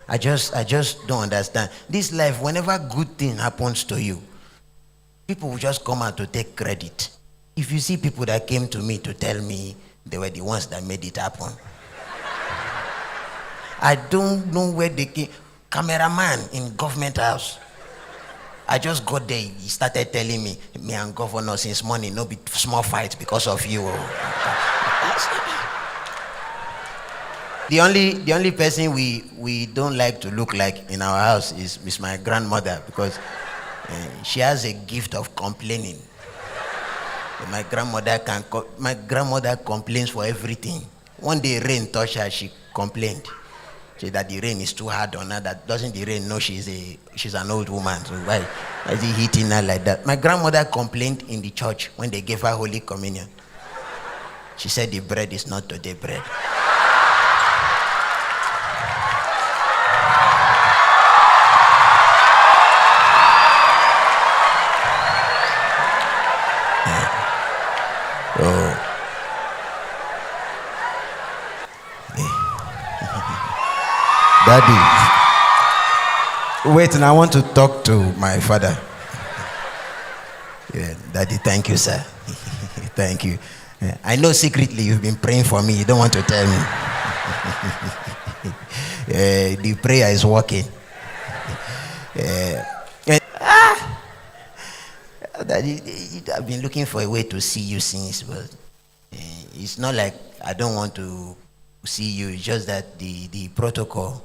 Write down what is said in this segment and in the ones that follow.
I just don't understand. This life, whenever good thing happens to you, people will just come out to take credit. If you see people that came to me to tell me they were the ones that made it happen, I don't know where they came. Cameraman in government house. I just got there. He started telling me and governor since morning, no be small fight because of you. The only person we don't like to look like in our house is my grandmother, because she has a gift of complaining. My grandmother complains for everything. One day rain touched her, she complained. Say that the rain is too hard on her. That doesn't the rain know she's an old woman. So why is he hitting her like that? My grandmother complained in the church when they gave her Holy Communion. She said the bread is not today bread. Daddy, wait, and I want to talk to my father. Yeah, Daddy, thank you, sir. Thank you. I know secretly you've been praying for me. You don't want to tell me. The prayer is working. Daddy, I've been looking for a way to see you since, but it's not like I don't want to see you. It's just that the protocol.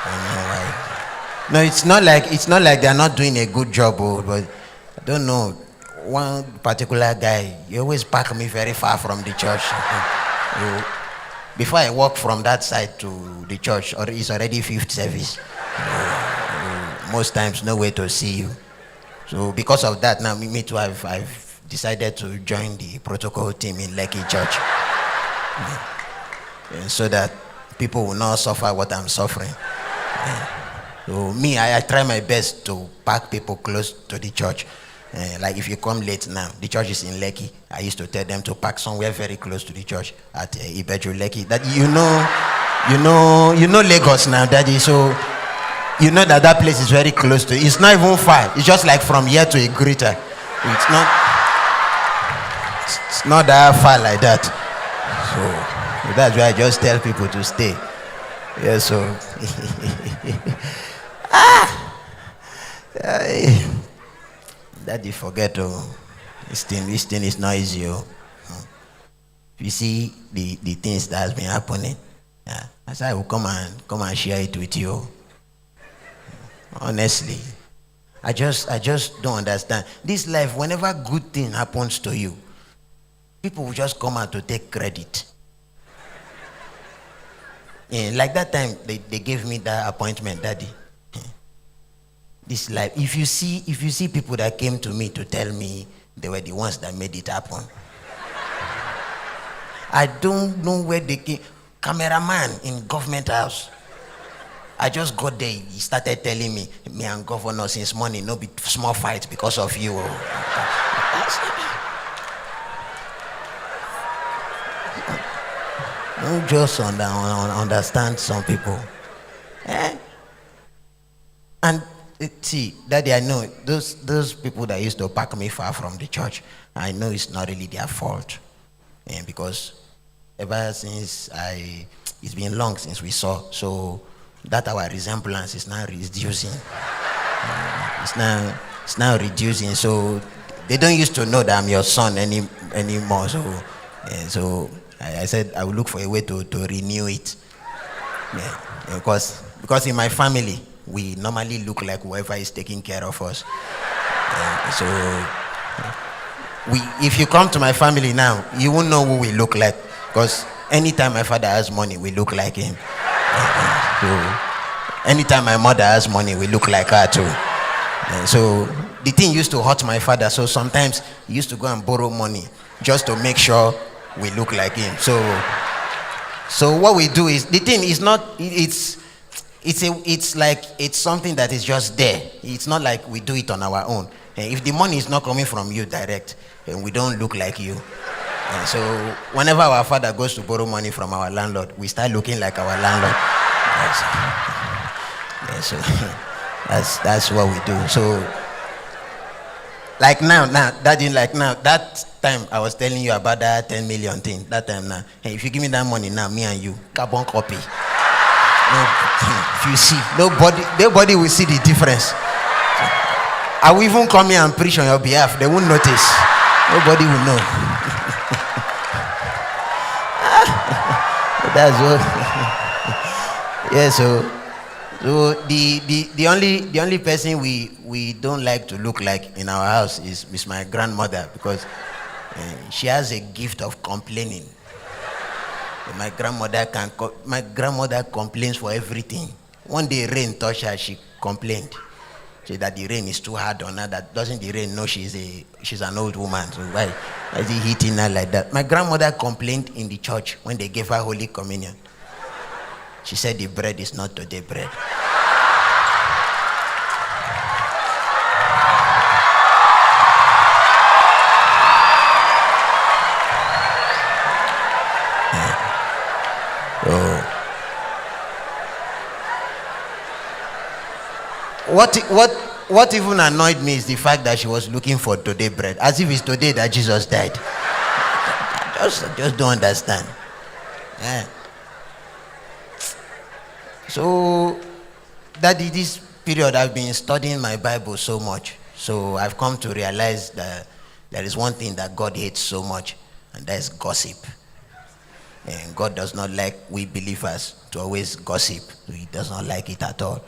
I don't know why. No, it's not like they're not doing a good job, but I don't know. One particular guy, he always park me very far from the church. Before I walk from that side to the church, or it's already fifth service. Most times, no way to see you. So because of that, now me too, I've decided to join the protocol team in Lekki Church, so that people will not suffer what I'm suffering. So me, I try my best to park people close to the church. Like if you come late now, the church is in Lekki. I used to tell them to park somewhere very close to the church at Ibeju Lekki. That you know Lagos now, Daddy. So you know that place is very close to. It's not even far. It's just like from here to Igrita. It's not that far like that. So that's why I just tell people to stay. Yeah, so Daddy, forget this thing is not easy. You see the things that has been happening. Yeah, as I will come and share it with you. Honestly, I just don't understand. This life, whenever good thing happens to you, people will just come out to take credit. Like that time they gave me that appointment, Daddy. This life, if you see people that came to me to tell me they were the ones that made it happen, I don't know where they came. Cameraman in government house. I just got there. He started telling me and governor since morning, no be small fight because of you. Don't just understand some people. And see, Daddy, I know those people that used to park me far from the church, I know it's not really their fault. Because ever since it's been long since we saw, so that our resemblance is now reducing. It's now reducing. So they don't used to know that I'm your son anymore. So I said I will look for a way to renew it. Yeah, because in my family we normally look like whoever is taking care of us. So if you come to my family now, you won't know who we look like, because anytime my father has money, we look like him. So anytime my mother has money, we look like her too. So the thing used to hurt my father, so sometimes he used to go and borrow money just to make sure we look like him. So what we do is, the thing is not, it's like it's something that is just there. It's not like we do it on our own. If the money is not coming from you direct, we don't look like you. And so whenever our father goes to borrow money from our landlord, we start looking like our landlord. Yes. Yeah, so that's what we do. So like now, that time I was telling you about that 10 million thing. That time now, hey, if you give me that money now, me and you, carbon copy. No, if you see, nobody will see the difference. I will even come here and preach on your behalf. They won't notice. Nobody will know. That's what. Yeah. So the only person we don't like to look like in our house is my grandmother, because she has a gift of complaining. My grandmother complains for everything. One day rain touched her, she complained. She said that the rain is too hard on her. That doesn't the rain know she's an old woman? So why is he hitting her like that? My grandmother complained in the church when they gave her Holy Communion. She said the bread is not today bread. What even annoyed me is the fact that she was looking for today bread, as if it's today that Jesus died. Just don't understand. Yeah. So that this period I've been studying my Bible so much. So I've come to realize that there is one thing that God hates so much, and that is gossip. And God does not like we believers to always gossip. He does not like it at all.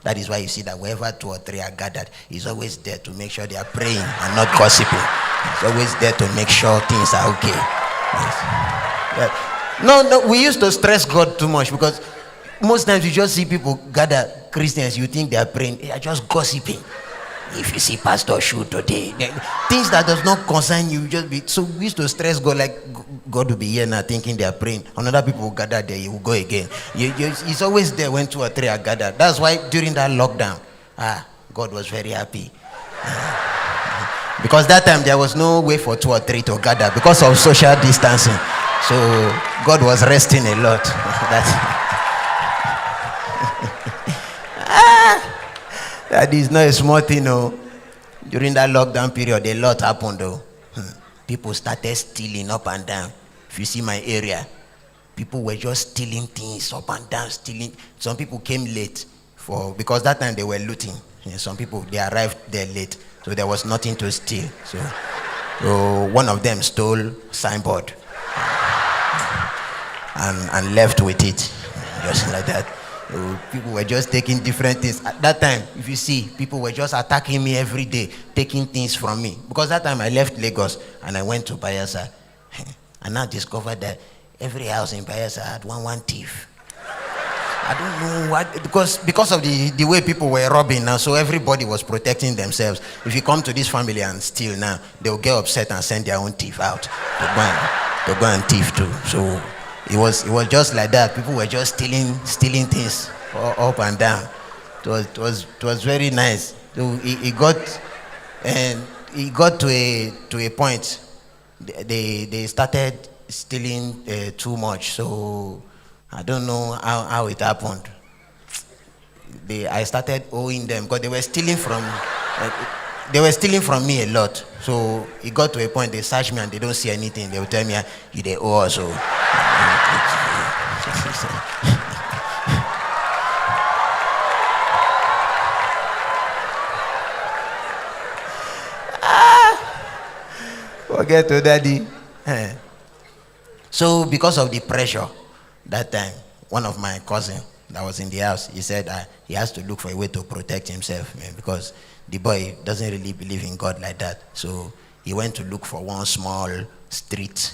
That is why you see that wherever 2 or 3 are gathered, he's always there to make sure they are praying and not gossiping. He's always there to make sure things are okay. Yes. Yeah. No, we used to stress God too much, because most times you just see people gather, Christians, you think they are praying, they are just gossiping. If you see pastor shoot today, things that does not concern you, just be. So we used to stress God, like God will be here now thinking they are praying. Another people will gather there, he will go again. He's always there when 2 or 3 are gathered. That's why during that lockdown, God was very happy. Because that time there was no way for 2 or 3 to gather because of social distancing. So God was resting a lot. That is not a small thing, no. During that lockdown period, a lot happened, though. People started stealing up and down. If you see my area, people were just stealing things up and down, stealing. Some people came late because that time they were looting. Some people, they arrived there late, so there was nothing to steal. So one of them stole signboard and left with it, just like that. People were just taking different things. At that time, if you see, people were just attacking me every day, taking things from me. Because that time I left Lagos and I went to Bayelsa. And now discovered that every house in Bayelsa had one thief. I don't know what, because of the way people were robbing now, so everybody was protecting themselves. If you come to this family and steal now, they'll get upset and send their own thief out to go and thief too. So it was just like that. People were just stealing things up and down. It was very nice. So it got to a point. They started stealing too much. So I don't know how it happened. I started owing them because they were stealing from me a lot. So it got to a point they search me and they don't see anything. They will tell me, you they owe us. So forget to daddy. So because of the pressure that time, one of my cousin that was in the house, he said he has to look for a way to protect himself, because the boy doesn't really believe in God like that. So he went to look for one small street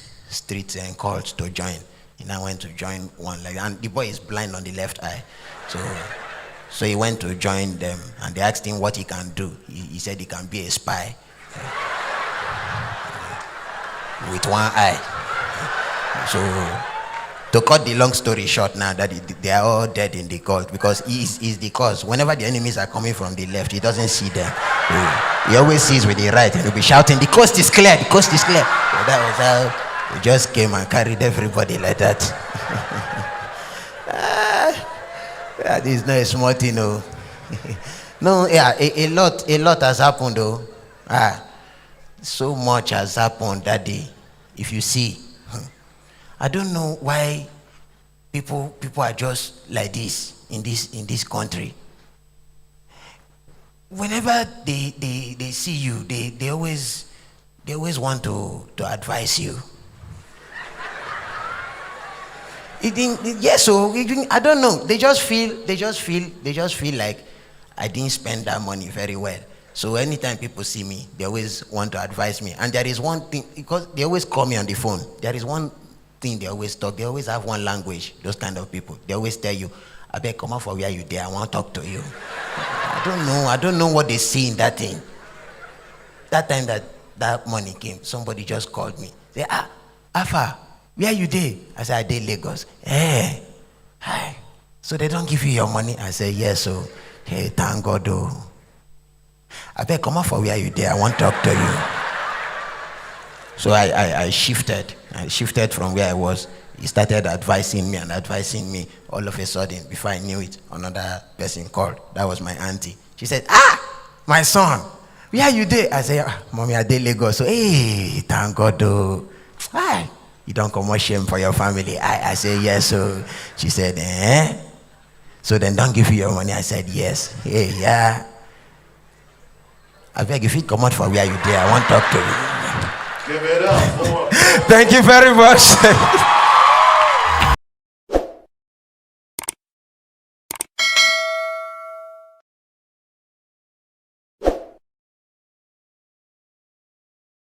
and cult to join. He now went to join one, and the boy is blind on the left eye. So he went to join them, and they asked him what he can do. He said he can be a spy with one eye. So to cut the long story short, now that they are all dead in the cult, because he's the cause. Whenever the enemies are coming from the left, he doesn't see them. He always sees with the right, and he'll be shouting, "The coast is clear, the coast is clear." So that was how He just came and carried everybody like that. This is not a small thing, no. No, yeah, a lot has happened, though. So much has happened that day. If you see, I don't know why people are just like this in this country. Whenever they see you, they always want to advise you. I don't know. They just feel like I didn't spend that money very well. So anytime people see me, they always want to advise me. And there is one thing, because they always call me on the phone. There is one thing they always talk. They always have one language. Those kind of people. They always tell you, "I beg, come out for where you there. I want to talk to you." I don't know what they see in that thing. That time that money came, somebody just called me. Say, Alpha, where you there? I said, I did Lagos. Hey, hi. So they don't give you your money? I said, yes. So, hey, thank God, though. I beg, come out for where you there. I want to talk to you. So I shifted from where I was. He started advising me. All of a sudden, before I knew it, another person called. That was my auntie. She said, my son, where you there? I said, Mommy, I did Lagos. So, hey, thank God, though. Hi. You don't come more shame for your family. I said, yes. So she said, so then don't give you your money. I said, yes. Hey, yeah. I beg, if you come out for where you there, I want to talk to you. Give it up. Thank you very much.